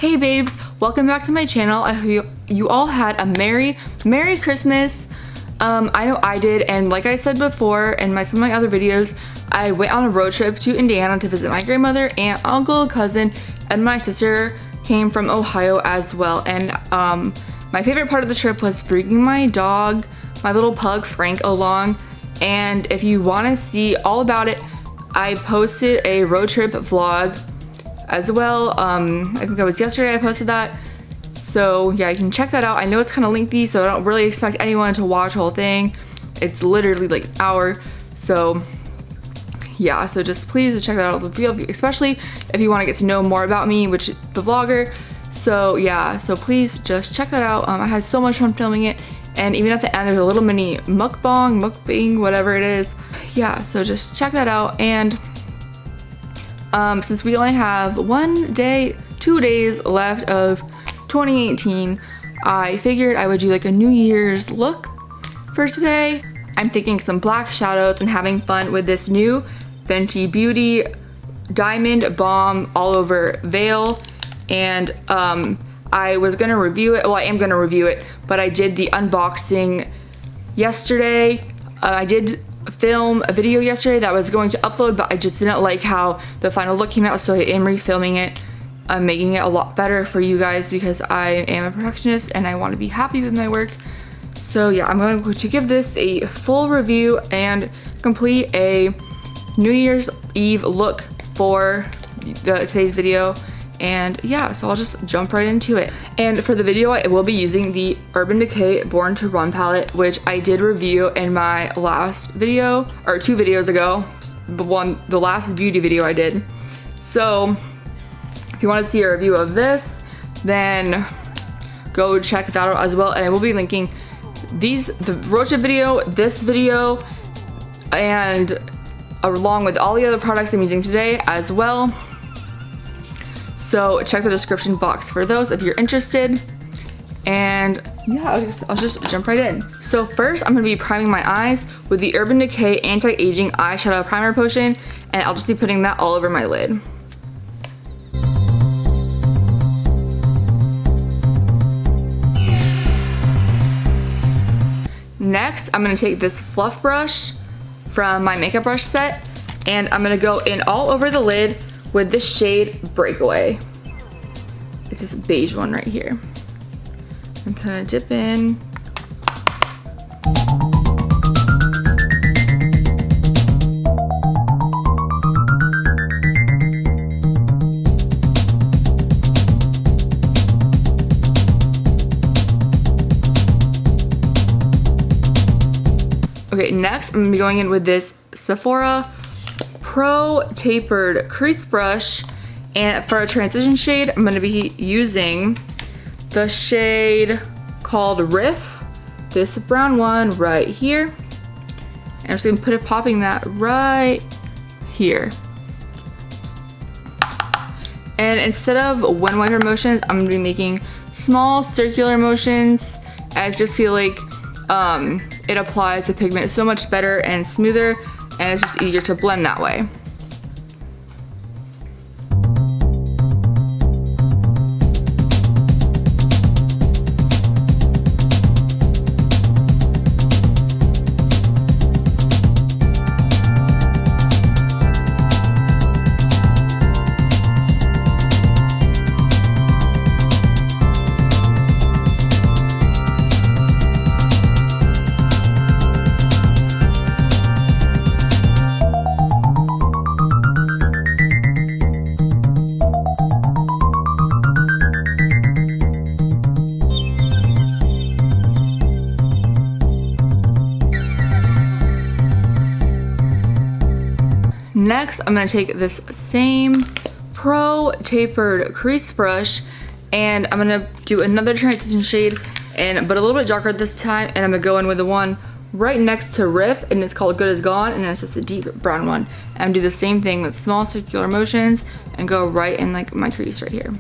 Hey babes, welcome back to my channel. I hope you all had a Merry Christmas. I know I did, and like I said before in some of my other videos, I went on a road trip to Indiana to visit my grandmother, aunt, uncle, cousin, and my sister came from Ohio as well. And my favorite part of the trip was bringing my dog, my little pug Frank, along. And if you want to see all about it, I posted a road trip vlog as well. I think that was yesterday I posted that. So yeah, you can check that out. I know it's kind of lengthy, so I don't really expect anyone to watch the whole thing. It's literally like an hour. So yeah, so just please check that out, especially if you want to get to know more about me, which is the vlogger. So yeah, so please just check that out. I had so much fun filming it, and even at the end there's a little mini mukbang, whatever it is. Yeah, so just check that out. And since we only have 2 days left of 2018, I figured I would do like a New Year's look for today. I'm thinking some black shadows and having fun with this new Fenty Beauty Diamond Bomb All Over Veil. And I was gonna review it. Well, I am gonna review it, but I did the unboxing yesterday. I did film a video yesterday that I was going to upload, but I just didn't like how the final look came out, so I am refilming it. I'm making it a lot better for you guys because I am a perfectionist and I want to be happy with my work. So yeah, I'm going to give this a full review and complete a New Year's Eve look for today's video. And yeah, so I'll just jump right into it. And for the video, I will be using the Urban Decay Born to Run palette, which I did review in my last video, or 2 videos ago. The last beauty video I did. So if you want to see a review of this, then go check that out as well. And I will be linking the road trip video, this video, and along with all the other products I'm using today as well. So check the description box for those if you're interested. And yeah, I'll just jump right in. So first, I'm going to be priming my eyes with the Urban Decay Anti-Aging Eyeshadow Primer Potion, and I'll just be putting that all over my lid. Next, I'm going to take this fluff brush from my makeup brush set, and I'm going to go in all over the lid with the shade Breakaway. It's this beige one right here. I'm gonna dip in. Okay, next I'm gonna be going in with this Sephora Pro Tapered Crease Brush, and for a transition shade I'm going to be using the shade called Riff, this brown one right here, and I'm just going to popping that right here. And instead of one wiper motions, I'm going to be making small circular motions. I just feel like it applies the pigment so much better and smoother, and it's just easier to blend that way. Next, I'm going to take this same Pro Tapered Crease Brush, and I'm going to do another transition shade, but a little bit darker this time, and I'm going to go in with the one right next to Riff, and it's called Good As Gone, and it's just a deep brown one. And do the same thing with small circular motions and go right in like my crease right here.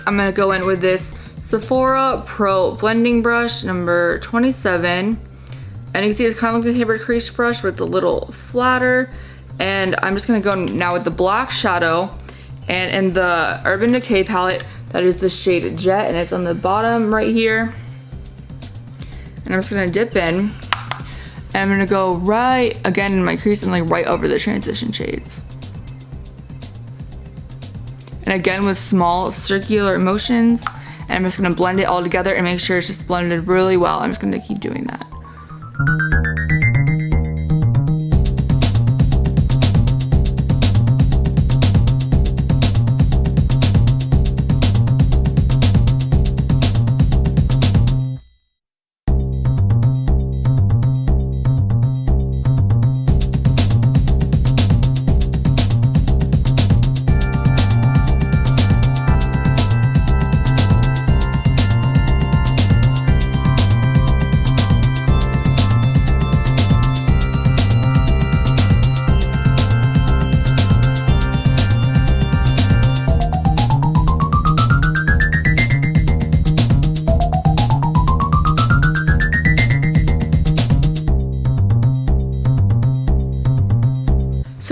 I'm gonna go in with this Sephora Pro blending brush number 27. And you can see it's kind of like the tapered crease brush, but it's a little flatter. And I'm just gonna go now with the black shadow. And in the Urban Decay palette, that is the shade Jet, and it's on the bottom right here. And I'm just gonna dip in. And I'm gonna go right, again in my crease, and like right over the transition shades. And again with small circular motions. And I'm just gonna blend it all together and make sure it's just blended really well. I'm just gonna keep doing that.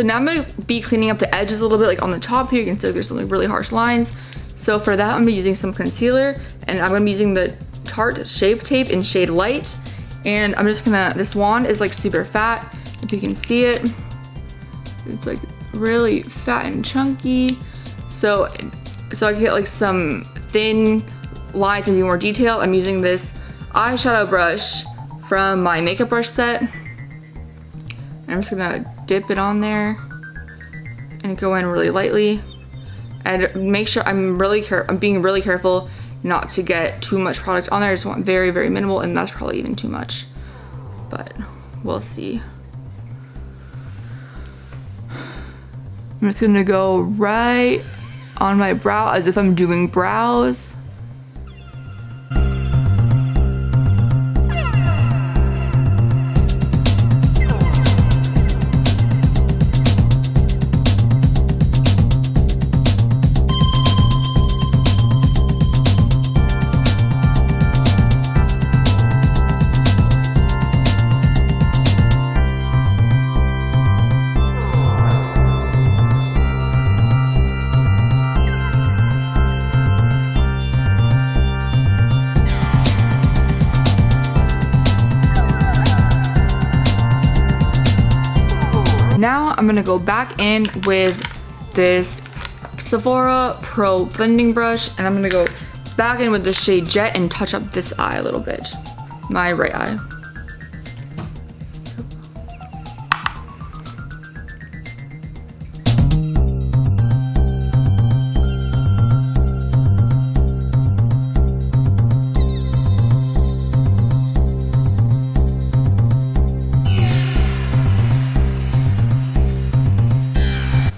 So now I'm gonna be cleaning up the edges a little bit, like on the top here. You can see there's some like really harsh lines. So for that, I'm gonna be using some concealer, and I'm gonna be using the Tarte Shape Tape in shade Light. And I'm just gonna, this wand is like super fat. If you can see it, it's like really fat and chunky. So I can get like some thin lines and do more detail. I'm using this eyeshadow brush from my makeup brush set. And I'm just gonna dip it on there and go in really lightly. And make sure I'm being really careful not to get too much product on there. I just want very, very minimal, and that's probably even too much, but we'll see. I'm just gonna go right on my brow as if I'm doing brows. Now I'm gonna go back in with this Sephora Pro blending brush, and I'm gonna go back in with the shade Jet and touch up this eye a little bit, my right eye.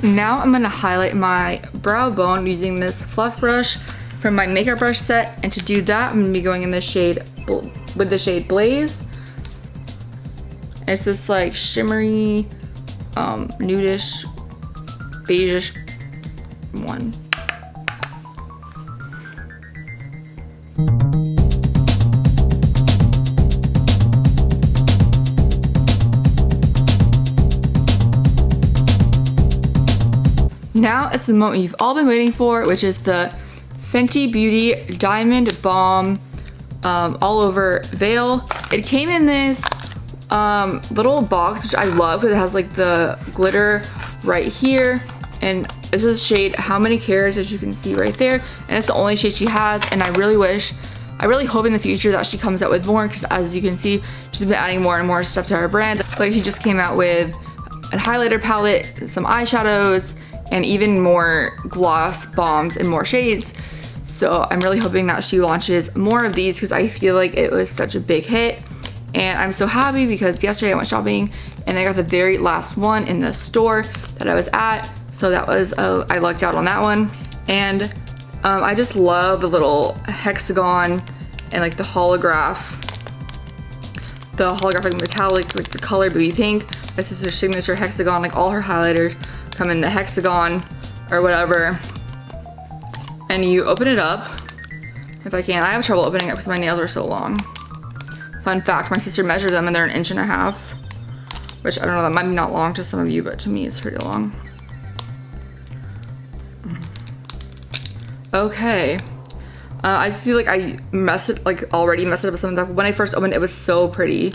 Now I'm gonna highlight my brow bone using this fluff brush from my makeup brush set, and to do that I'm gonna be going in the shade with the shade Blaze. It's this like shimmery, nudish, beigeish one. Now it's the moment you've all been waiting for, which is the Fenty Beauty Diamond Balm All Over Veil. It came in this little box, which I love because it has like the glitter right here. And this is shade How Many Cares, as you can see right there. And it's the only shade she has, and I really hope in the future that she comes out with more, because as you can see, she's been adding more and more stuff to her brand. Like she just came out with a highlighter palette, some eyeshadows, and even more gloss bombs and more shades. So I'm really hoping that she launches more of these, because I feel like it was such a big hit. And I'm so happy because yesterday I went shopping and I got the very last one in the store that I was at. So that was, I lucked out on that one. And I just love the little hexagon and like the holographic metallic, like the color baby pink. This is her signature hexagon. Like all her highlighters come in the hexagon or whatever. and you open it up. If I can, I have trouble opening it because my nails are so long. Fun fact, my sister measured them and they're 1.5 inches, which I don't know, that might be not long to some of you, but to me it's pretty long. Okay. I just feel like I already messed it up with something that when I first opened it, it was so pretty.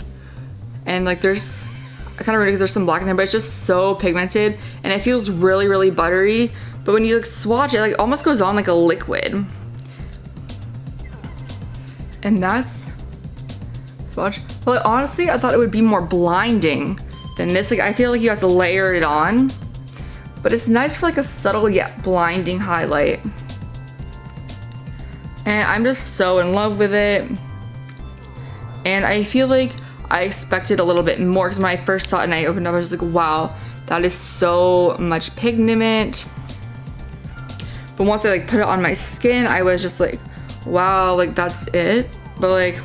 And like there's some black in there, but it's just so pigmented and it feels really, really buttery. But when you like swatch it, like almost goes on like a liquid. And that's swatch. But like, honestly, I thought it would be more blinding than this. Like I feel like you have to layer it on, but it's nice for like a subtle yet blinding highlight. And I'm just so in love with it. And I feel like I expected a little bit more because when I first saw it and I opened it up, I was like, wow, that is so much pigment. But once I like put it on my skin, I was just like, wow, like that's it. But like,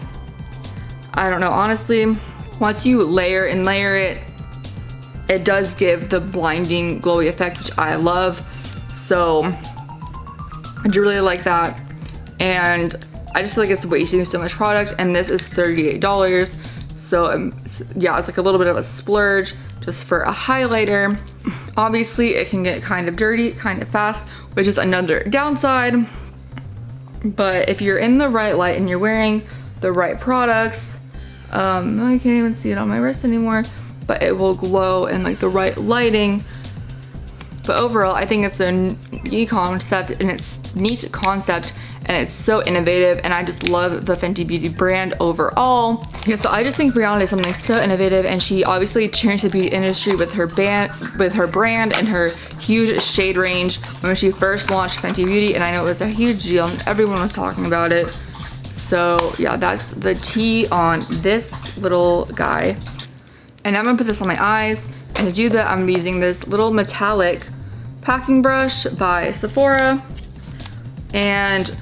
I don't know, honestly, once you layer and layer it, it does give the blinding glowy effect, which I love. So I do really like that. And I just feel like it's wasting so much product, and this is $38. So yeah, it's like a little bit of a splurge just for a highlighter. Obviously it can get kind of dirty kind of fast, which is another downside. But if you're in the right light and you're wearing the right products, I can't even see it on my wrist anymore, but it will glow in like the right lighting. But overall, I think it's a neat concept and it's so innovative, and I just love the Fenty Beauty brand overall. Yeah, so I just think Brianna is something so innovative, and she obviously changed the beauty industry with her brand and her huge shade range when she first launched Fenty Beauty, and I know it was a huge deal and everyone was talking about it. So yeah, that's the tea on this little guy. And I'm gonna put this on my eyes, and to do that, I'm using this little metallic packing brush by Sephora, and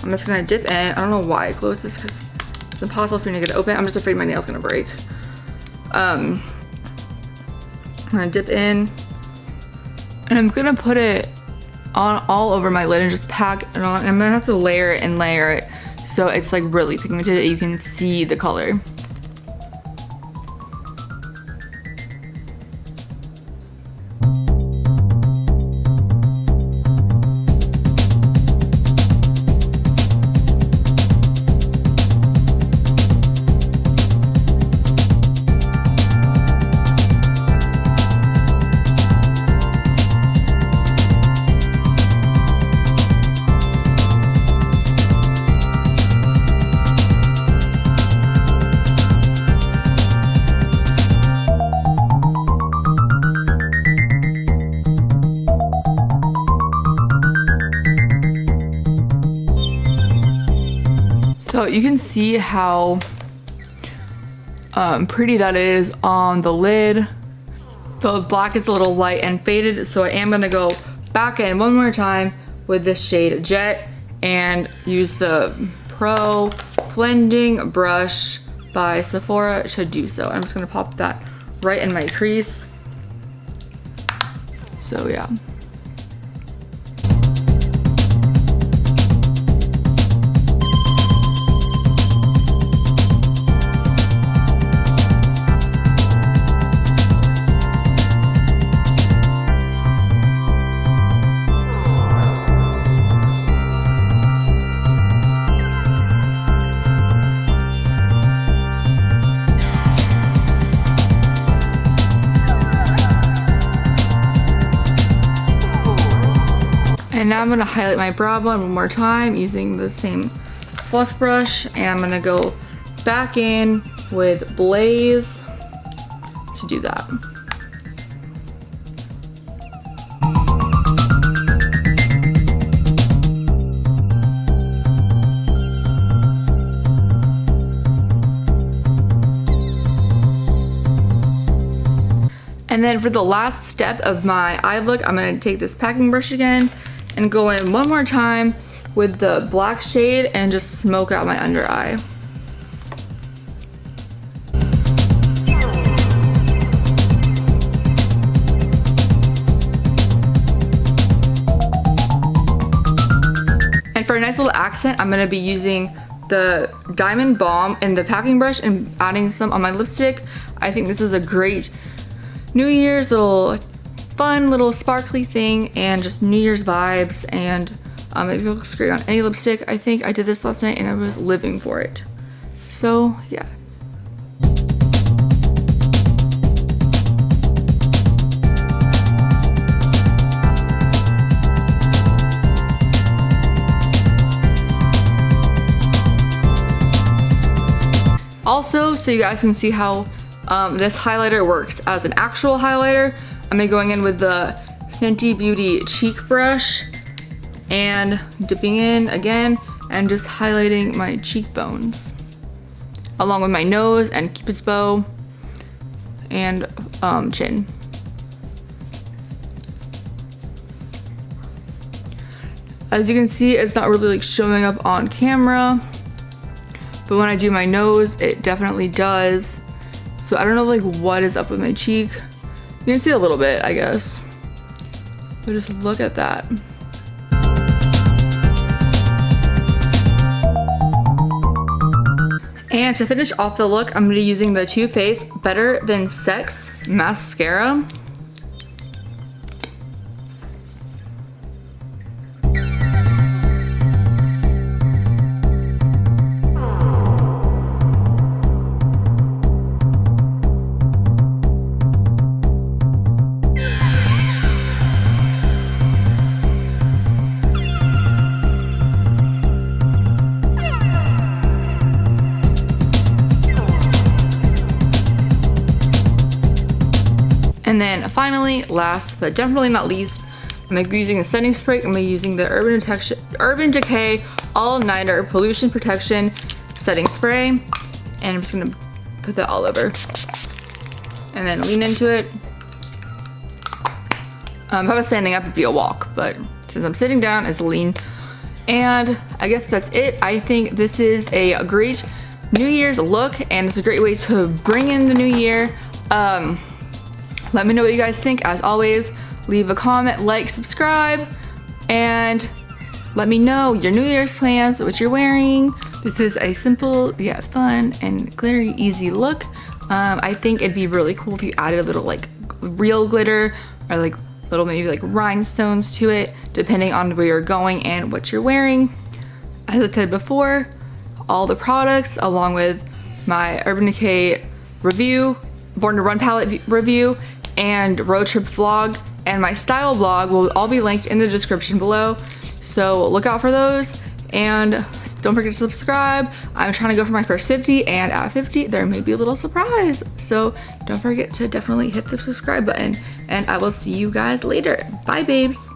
I'm just gonna dip in. I don't know why I closed this because it's impossible for me to get it open. I'm just afraid my nail's gonna break. I'm gonna dip in, and I'm gonna put it on all over my lid and just pack it on. And I'm gonna have to layer it and layer it so it's like really pigmented. You can see the color. So you can see how pretty that is on the lid. The black is a little light and faded, so I am gonna go back in one more time with this shade Jet and use the Pro Blending Brush by Sephora to do so. I'm just gonna pop that right in my crease. So yeah. And now I'm gonna highlight my brow bone one more time using the same fluff brush, and I'm gonna go back in with Blaze to do that. And then for the last step of my eye look, I'm gonna take this packing brush again and go in one more time with the black shade and just smoke out my under eye. for a nice little accent, I'm gonna be using the Diamond Balm and the packing brush and adding some on my lipstick. I think this is a great New Year's little fun little sparkly thing and just New Year's vibes, and it looks great on any lipstick. I think I did this last night and I was living for it. So yeah. Also, so you guys can see how this highlighter works as an actual highlighter, I'm gonna be going in with the Fenty Beauty cheek brush and dipping in again and just highlighting my cheekbones along with my nose and cupid's bow and chin. As you can see, it's not really like showing up on camera, but when I do my nose, it definitely does. So I don't know like what is up with my cheek. You can see a little bit, I guess. But just look at that. And to finish off the look, I'm gonna be using the Too Faced Better Than Sex mascara. And then finally, last but definitely not least, I'm gonna be using the setting spray. I'm gonna be using the Urban Decay All Nighter Pollution Protection Setting Spray. And I'm just gonna put that all over. And then lean into it. If I was standing up, it'd be a walk, but since I'm sitting down, it's lean. And I guess that's it. I think this is a great New Year's look, and it's a great way to bring in the new year. Let me know what you guys think. As always, leave a comment, like, subscribe, and let me know your New Year's plans, what you're wearing. This is a simple yet fun and glittery easy look. I think it'd be really cool if you added a little like real glitter or like little maybe like rhinestones to it, depending on where you're going and what you're wearing. As I said before, all the products along with my Urban Decay review, Born to Run palette review, and road trip vlog and my style vlog will all be linked in the description below. So look out for those, and don't forget to subscribe. I'm trying to go for my first 50, and at 50 there may be a little surprise. So don't forget to definitely hit the subscribe button, and I will see you guys later. Bye babes.